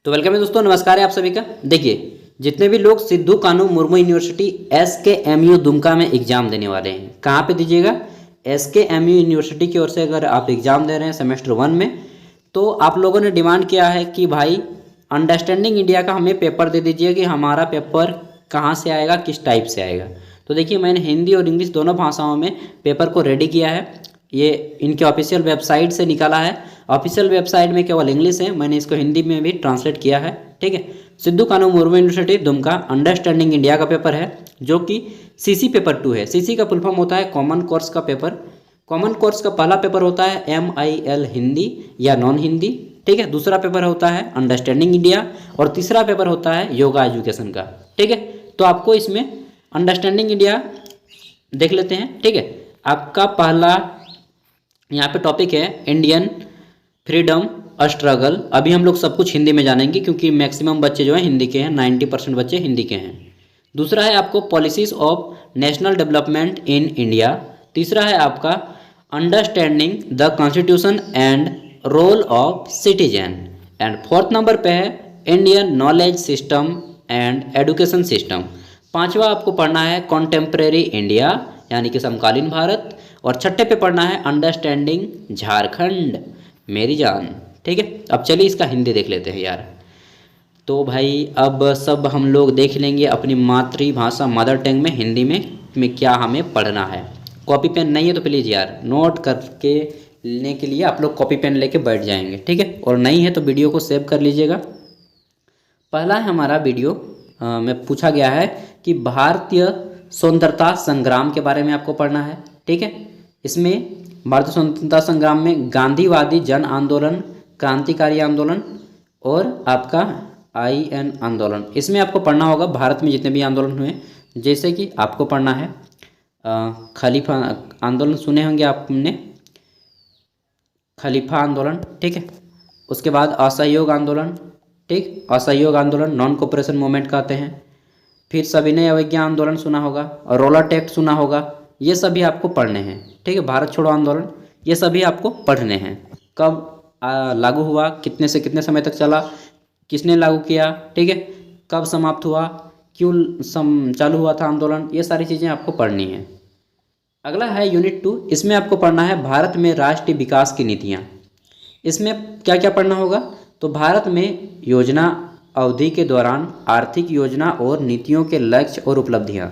तो वेलकम है दोस्तों, नमस्कार है आप सभी का। देखिए, जितने भी लोग सिद्धू कानू मुर्मू यूनिवर्सिटी SKMU दुमका में एग्जाम देने वाले हैं, कहाँ पे दीजिएगा? SKMU यूनिवर्सिटी की ओर से अगर आप एग्जाम दे रहे हैं सेमेस्टर 1 में, तो आप लोगों ने डिमांड किया है कि भाई अंडरस्टैंडिंग इंडिया का हमें पेपर दे दीजिए कि हमारा पेपर कहाँ से आएगा, किस टाइप से आएगा। तो देखिए, मैंने हिंदी और इंग्लिश दोनों भाषाओं में पेपर को रेडी किया है। ये इनके ऑफिशियल वेबसाइट से निकाला है। ऑफिशियल वेबसाइट में केवल इंग्लिश है, मैंने इसको हिंदी में भी ट्रांसलेट किया है। ठीक है, Sidhu Kanhu Murmu university Dumka understanding India का पेपर है, जो कि CC पेपर 2 है। CC का फुल फॉर्म होता है कॉमन कोर्स का पेपर। कॉमन कोर्स का पहला पेपर होता है MIL हिंदी या नॉन हिंदी। ठीक है, दूसरा पेपर होता है अंडरस्टैंडिंग इंडिया और तीसरा पेपर होता है योगा एजुकेशन का। ठीक है, तो आपको इसमें अंडरस्टैंडिंग इंडिया देख लेते हैं। ठीक है, आपका पहला यहाँ पे टॉपिक है इंडियन फ्रीडम स्ट्रगल। अभी हम लोग सब कुछ हिंदी में जानेंगे क्योंकि मैक्सिमम बच्चे जो हैं हिंदी के हैं, 90% बच्चे हिंदी के हैं। दूसरा है आपको policies of national development in India. तीसरा है आपका understanding the constitution and role of citizen. And fourth number पे है Indian knowledge system and education system. पांचवा आपको पढ़ना है कॉन्टेम्प्रेरी इंडिया यानी कि समकालीन भारत। और छठे पे पढ़ना है अंडरस्टैंडिंग झारखंड मेरी जान। ठीक है, अब चलिए इसका हिंदी देख लेते हैं यार। तो भाई अब सब हम लोग देख लेंगे अपनी मातृभाषा मदर टंग में हिंदी में क्या हमें पढ़ना है। कॉपी पेन नहीं है तो प्लीज़ यार नोट करके लेने के लिए आप लोग कॉपी पेन लेके बैठ जाएंगे। ठीक है, और नहीं है तो वीडियो को सेव कर लीजिएगा। पहला है हमारा वीडियो में पूछा गया है कि भारतीय स्वतंत्रता संग्राम के बारे में आपको पढ़ना है। ठीक है, इसमें भारतीय स्वतंत्रता संग्राम में गांधीवादी जन आंदोलन, क्रांतिकारी आंदोलन और आपका IN आंदोलन, इसमें आपको पढ़ना होगा भारत में जितने भी आंदोलन हुए। जैसे कि आपको पढ़ना है खलीफा आंदोलन, सुने होंगे आपने, खलीफा आंदोलन। ठीक है, उसके बाद असहयोग आंदोलन। ठीक, असहयोग आंदोलन नॉन कोऑपरेशन मूवमेंट कहते हैं। फिर सविनय अवज्ञा आंदोलन सुना होगा और रोलर एक्ट सुना होगा। ये सभी आपको पढ़ने हैं। ठीक है, भारत छोड़ो आंदोलन, ये सभी आपको पढ़ने हैं। कब लागू हुआ, कितने से कितने समय तक चला, किसने लागू किया, ठीक है, कब समाप्त हुआ, क्यों चालू हुआ था आंदोलन, ये सारी चीज़ें आपको पढ़नी है। अगला है यूनिट 2, इसमें आपको पढ़ना है भारत में राष्ट्रीय विकास की नीतियाँ। इसमें क्या क्या पढ़ना होगा? तो भारत में योजना अवधि के दौरान आर्थिक योजना और नीतियों के लक्ष्य और उपलब्धियाँ।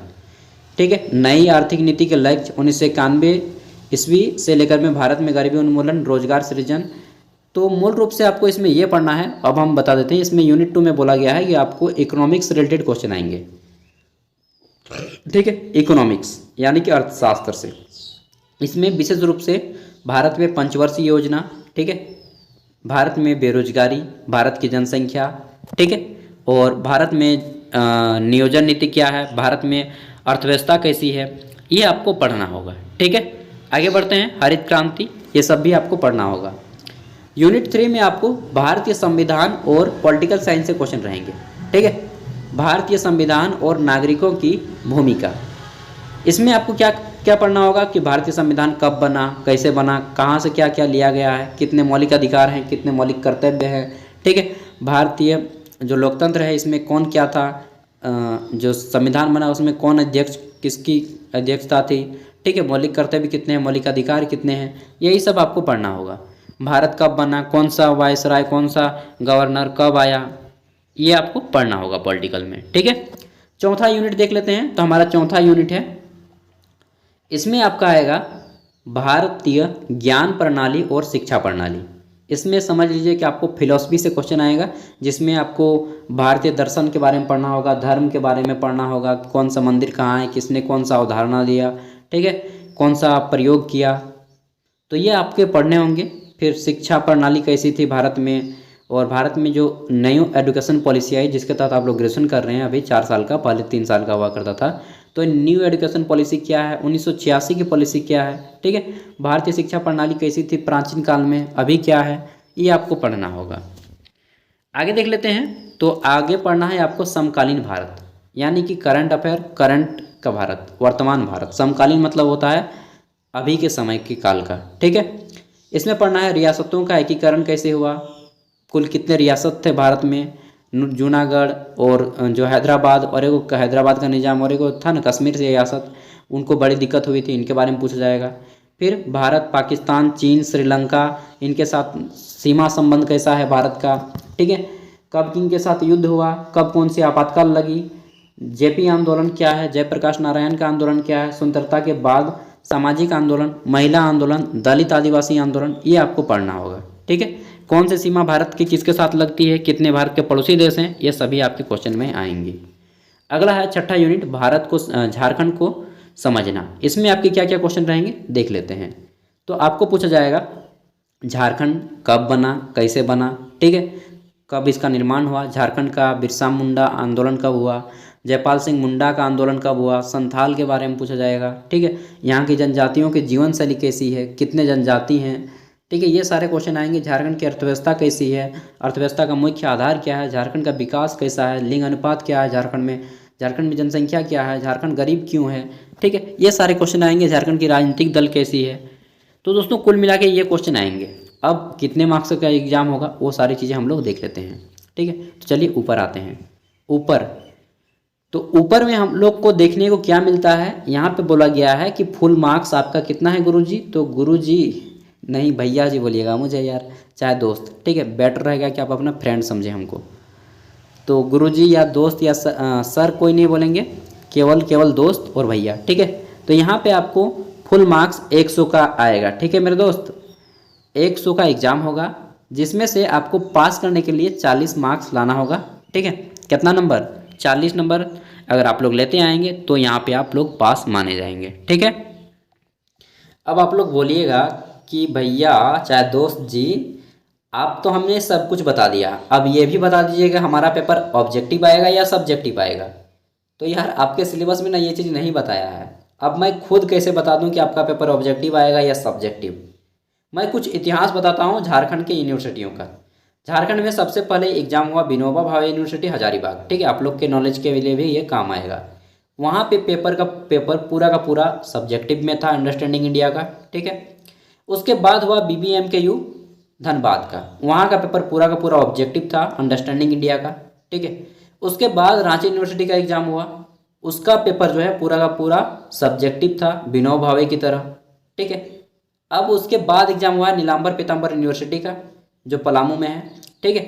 ठीक है, नई आर्थिक नीति के लक्ष्य 1991 ईस्वी से लेकर में भारत में गरीबी उन्मूलन, रोजगार सृजन। तो मूल रूप से आपको इसमें यह पढ़ना है। अब हम बता देते हैं, इसमें यूनिट 2 में बोला गया है कि आपको इकोनॉमिक्स रिलेटेड क्वेश्चन आएंगे। ठीक है, इकोनॉमिक्स यानी कि अर्थशास्त्र से। इसमें विशेष रूप से भारत में पंचवर्षीय योजना, ठीक है, भारत में बेरोजगारी, भारत की जनसंख्या, ठीक है, और भारत में नियोजन नीति क्या है, भारत में अर्थव्यवस्था कैसी है, ये आपको पढ़ना होगा। ठीक है, आगे बढ़ते हैं। हरित क्रांति, ये सब भी आपको पढ़ना होगा। यूनिट 3 में आपको भारतीय संविधान और पॉलिटिकल साइंस से क्वेश्चन रहेंगे। ठीक है, भारतीय संविधान और नागरिकों की भूमिका। इसमें आपको क्या क्या पढ़ना होगा कि भारतीय संविधान कब बना, कैसे बना, कहाँ से क्या क्या लिया गया है, कितने मौलिक अधिकार हैं, कितने मौलिक कर्तव्य हैं। ठीक है, भारतीय जो लोकतंत्र है इसमें कौन क्या था, जो संविधान बना उसमें कौन अध्यक्ष, किसकी अध्यक्षता थी। ठीक है, मौलिक कर्तव्य कितने हैं, मौलिक अधिकार कितने हैं, यही सब आपको पढ़ना होगा। भारत कब बना, कौन सा वायसराय, कौन सा गवर्नर कब आया, ये आपको पढ़ना होगा पॉलिटिकल में। ठीक है, चौथा यूनिट देख लेते हैं। तो हमारा चौथा यूनिट है, इसमें आपका आएगा भारतीय ज्ञान प्रणाली और शिक्षा प्रणाली। इसमें समझ लीजिए कि आपको फिलॉसफी से क्वेश्चन आएगा, जिसमें आपको भारतीय दर्शन के बारे में पढ़ना होगा, धर्म के बारे में पढ़ना होगा, कौन सा मंदिर कहाँ है, किसने कौन सा अवधारणा दिया, ठीक है, कौन सा प्रयोग किया, तो ये आपके पढ़ने होंगे। फिर शिक्षा प्रणाली कैसी थी भारत में, और भारत में जो न्यू एजुकेशन पॉलिसी आई जिसके तहत आप लोग ग्रेजुएशन कर रहे हैं अभी 4 साल का, पहले 3 साल का हुआ करता था। तो न्यू एजुकेशन पॉलिसी क्या है, 1986 की पॉलिसी क्या है, ठीक है, भारतीय शिक्षा प्रणाली कैसी थी प्राचीन काल में, अभी क्या है, ये आपको पढ़ना होगा। आगे देख लेते हैं। तो आगे पढ़ना है आपको समकालीन भारत यानी कि करंट अफेयर, करंट का भारत, वर्तमान भारत। समकालीन मतलब होता है अभी के समय के काल का। ठीक है, इसमें पढ़ना है रियासतों का एकीकरण कैसे हुआ, कुल कितने रियासत थे भारत में, जूनागढ़ और जो हैदराबाद, और एक हैदराबाद का निज़ाम, और एक था ना कश्मीर से रियासत, उनको बड़ी दिक्कत हुई थी, इनके बारे में पूछा जाएगा। फिर भारत, पाकिस्तान, चीन, श्रीलंका, इनके साथ सीमा संबंध कैसा है भारत का, ठीक है। कब किनके साथ युद्ध हुआ, कब कौन सी आपातकाल लगी, जेपी आंदोलन क्या है, जयप्रकाश नारायण का आंदोलन क्या है, स्वतंत्रता के बाद सामाजिक आंदोलन, महिला आंदोलन, दलित आदिवासी आंदोलन, ये आपको पढ़ना होगा, ठीक है। कौन सी सीमा भारत की किसके साथ लगती है, कितने भारत के पड़ोसी देश हैं, ये सभी आपके क्वेश्चन में आएंगे। अगला है छठा यूनिट, भारत को झारखंड को समझना। इसमें आपके क्या क्या क्वेश्चन रहेंगे देख लेते हैं। तो आपको पूछा जाएगा झारखंड कब बना, कैसे बना, ठीक है, कब इसका निर्माण हुआ, झारखंड का बिरसा मुंडा आंदोलन कब हुआ, जयपाल सिंह मुंडा का आंदोलन कब हुआ, संथाल के बारे में पूछा जाएगा, ठीक है। यहाँ की जनजातियों की जीवन शैली कैसी है, कितने जनजाति हैं, ठीक है, ये सारे क्वेश्चन आएंगे। झारखंड की अर्थव्यवस्था कैसी है, अर्थव्यवस्था का मुख्य आधार क्या है, झारखंड का विकास कैसा है, लिंग अनुपात क्या है झारखंड में, झारखंड में जनसंख्या क्या है, झारखंड गरीब क्यों है, ठीक है, ये सारे क्वेश्चन आएंगे। झारखंड की राजनीतिक दल कैसी है। तो दोस्तों कुल मिला के ये क्वेश्चन आएंगे। अब कितने मार्क्स का एग्जाम होगा वो सारी चीज़ें हम लोग देख लेते हैं, ठीक है। तो चलिए ऊपर आते हैं। ऊपर, तो ऊपर में हम लोग को देखने को क्या मिलता है, यहाँ पे बोला गया है कि फुल मार्क्स आपका कितना है गुरुजी। तो गुरुजी नहीं, भैया जी बोलिएगा मुझे यार, चाहे दोस्त, ठीक है, बेटर रहेगा कि आप अपना फ्रेंड समझें हमको। तो गुरुजी या दोस्त या सर कोई नहीं बोलेंगे, केवल दोस्त और भैया, ठीक है। तो यहाँ पे आपको फुल मार्क्स 100 का आएगा, ठीक है मेरे दोस्त। 100 का एग्ज़ाम होगा, जिसमें से आपको पास करने के लिए 40 मार्क्स लाना होगा, ठीक है। कितना नंबर, 40 नंबर अगर आप लोग लेते आएंगे तो यहाँ पे आप लोग पास माने जाएंगे, ठीक है। अब आप लोग बोलिएगा कि भैया चाहे दोस्त जी, आप तो हमने सब कुछ बता दिया, अब ये भी बता दीजिएगा हमारा पेपर ऑब्जेक्टिव आएगा या सब्जेक्टिव आएगा। तो यार आपके सिलेबस में ना ये चीज़ नहीं बताया है। अब मैं खुद कैसे बता दूं कि आपका पेपर ऑब्जेक्टिव आएगा या सब्जेक्टिव। मैं कुछ इतिहास बताता हूं झारखंड के यूनिवर्सिटियों का। झारखंड में सबसे पहले एग्जाम हुआ विनोबा भावे यूनिवर्सिटी हजारीबाग, ठीक है, आप लोग के नॉलेज के लिए भी ये काम आएगा। वहाँ पे पेपर पूरा का पूरा सब्जेक्टिव में था, अंडरस्टैंडिंग इंडिया का, ठीक है। उसके बाद हुआ BBMKU धनबाद का, वहाँ का पेपर पूरा का पूरा ऑब्जेक्टिव था, अंडरस्टैंडिंग इंडिया का, ठीक है। उसके बाद रांची यूनिवर्सिटी का एग्जाम हुआ, उसका पेपर जो है पूरा का पूरा सब्जेक्टिव था, विनोबा भावे की तरह, ठीक है। अब उसके बाद एग्जाम हुआ नीलांबर पीताम्बर यूनिवर्सिटी का, जो पलामू में है, ठीक है,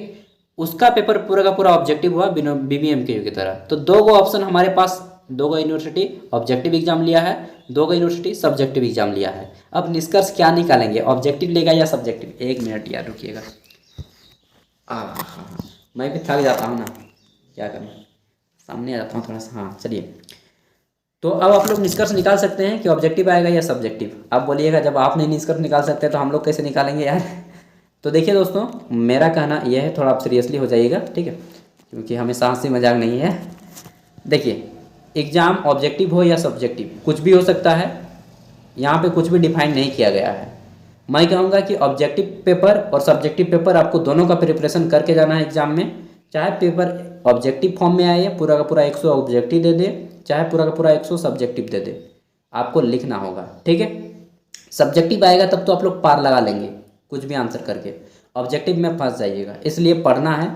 उसका पेपर पूरा का पूरा ऑब्जेक्टिव हुआ BBMKU की तरह। तो दो गो ऑप्शन हमारे पास, दो गो यूनिवर्सिटी ऑब्जेक्टिव एग्जाम लिया है, दो गो यूनिवर्सिटी सब्जेक्टिव एग्जाम लिया है। अब निष्कर्ष क्या निकालेंगे, ऑब्जेक्टिव लेगा या सब्जेक्टिव। एक मिनट यार रुकिएगा, मैं भी थक जाता हूँ ना, क्या करूँ, सामने आ जाता हूँ थोड़ा सा। हाँ चलिए, तो अब आप लोग निष्कर्ष निकाल सकते हैं कि ऑब्जेक्टिव आएगा या सब्जेक्टिव। आप बोलिएगा जब आप नहीं निष्कर्ष निकाल सकते तो हम लोग कैसे निकालेंगे यार। तो देखिए दोस्तों, मेरा कहना यह है, थोड़ा आप सीरियसली हो जाइएगा, ठीक है, क्योंकि हमें हंसी मजाक नहीं है। देखिए, एग्ज़ाम ऑब्जेक्टिव हो या सब्जेक्टिव कुछ भी हो सकता है, यहाँ पे कुछ भी डिफाइन नहीं किया गया है। मैं कहूँगा कि ऑब्जेक्टिव पेपर और सब्जेक्टिव पेपर आपको दोनों का प्रिपरेशन करके जाना है एग्जाम में। चाहे पेपर ऑब्जेक्टिव फॉर्म में आए, पूरा का पूरा 100 ऑब्जेक्टिव दे दे, चाहे पूरा का पूरा 100 सब्जेक्टिव दे दे, आपको लिखना होगा, ठीक है। सब्जेक्टिव आएगा तब तो आप लोग पार लगा लेंगे कुछ भी आंसर करके, ऑब्जेक्टिव में फंस जाइएगा, इसलिए पढ़ना है।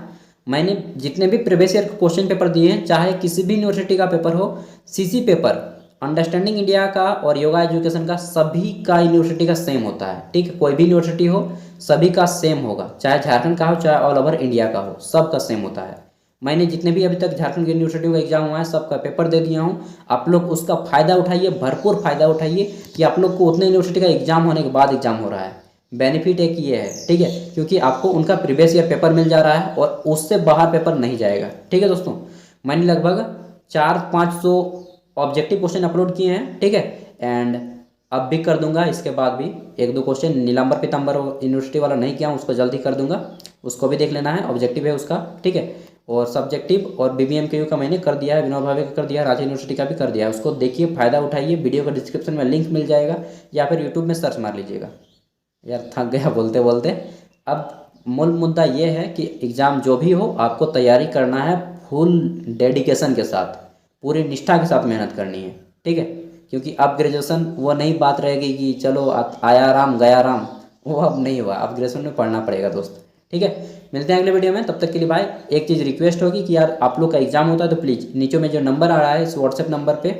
मैंने जितने भी प्रीवियस ईयर क्वेश्चन पेपर दिए हैं, चाहे किसी भी यूनिवर्सिटी का पेपर हो, CC पेपर, अंडरस्टैंडिंग इंडिया का और योगा एजुकेशन का, सभी का यूनिवर्सिटी का सेम होता है, ठीक है। कोई भी यूनिवर्सिटी हो सभी का सेम होगा, चाहे झारखंड का हो चाहे ऑल ओवर इंडिया का हो, सबका सेम होता है। मैंने जितने भी अभी तक झारखंड की यूनिवर्सिटियों का एग्जाम हुआ है सबका पेपर दे दिया हूँ। आप लोग उसका फ़ायदा उठाइए, भरपूर फ़ायदा उठाइए कि आप लोग को उतने यूनिवर्सिटी का एग्जाम होने के बाद एग्जाम हो रहा है। बेनिफिट एक ये है, ठीक है, क्योंकि आपको उनका प्रीवियस ईयर पेपर मिल जा रहा है और उससे बाहर पेपर नहीं जाएगा, ठीक है दोस्तों। मैंने लगभग 400-500 ऑब्जेक्टिव क्वेश्चन अपलोड किए हैं, ठीक है, एंड अब भी कर दूंगा। इसके बाद भी एक दो क्वेश्चन नीलांबर पीताम्बर यूनिवर्सिटी वाला नहीं किया हूँ, उसको जल्दी कर दूंगा, उसको भी देख लेना है, ऑब्जेक्टिव है उसका, ठीक है। और सब्जेक्टिव और BBMKU का मैंने कर दिया है, विनोबा भावे का कर दिया है, रांची यूनिवर्सिटी का भी कर दिया है, उसको देखिए, फ़ायदा उठाइए। वीडियो का डिस्क्रिप्शन में लिंक मिल जाएगा या फिर यूट्यूब में सर्च मार लीजिएगा। यार थक गया बोलते बोलते। अब मूल मुद्दा ये है कि एग्ज़ाम जो भी हो आपको तैयारी करना है फुल डेडिकेशन के साथ, पूरी निष्ठा के साथ मेहनत करनी है, ठीक है, क्योंकि अब ग्रेजुएशन वो नहीं बात रहेगी कि चलो आया राम गया राम, वो अब नहीं हुआ। अब ग्रेजुएशन में पढ़ना पड़ेगा दोस्त, ठीक है। मिलते हैं अगले वीडियो में, तब तक के लिए भाई एक चीज़ रिक्वेस्ट होगी कि यार आप लोग का एग्जाम होता है तो प्लीज़ नीचे में जो नंबर आ रहा है इस व्हाट्सएप नंबर पे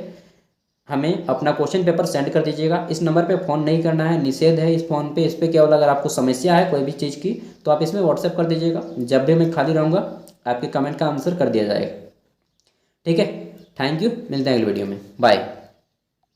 हमें अपना क्वेश्चन पेपर सेंड कर दीजिएगा। इस नंबर पे फ़ोन नहीं करना है, निषेध है इस फ़ोन पे। इस पर केवल अगर आपको समस्या है कोई भी चीज़ की तो आप इसमें व्हाट्सएप कर दीजिएगा। जब भी मैं खाली रहूँगा आपके कमेंट का आंसर कर दिया जाएगा। ठीक है, थैंक यू, मिलते हैं अगले वीडियो में, बाय।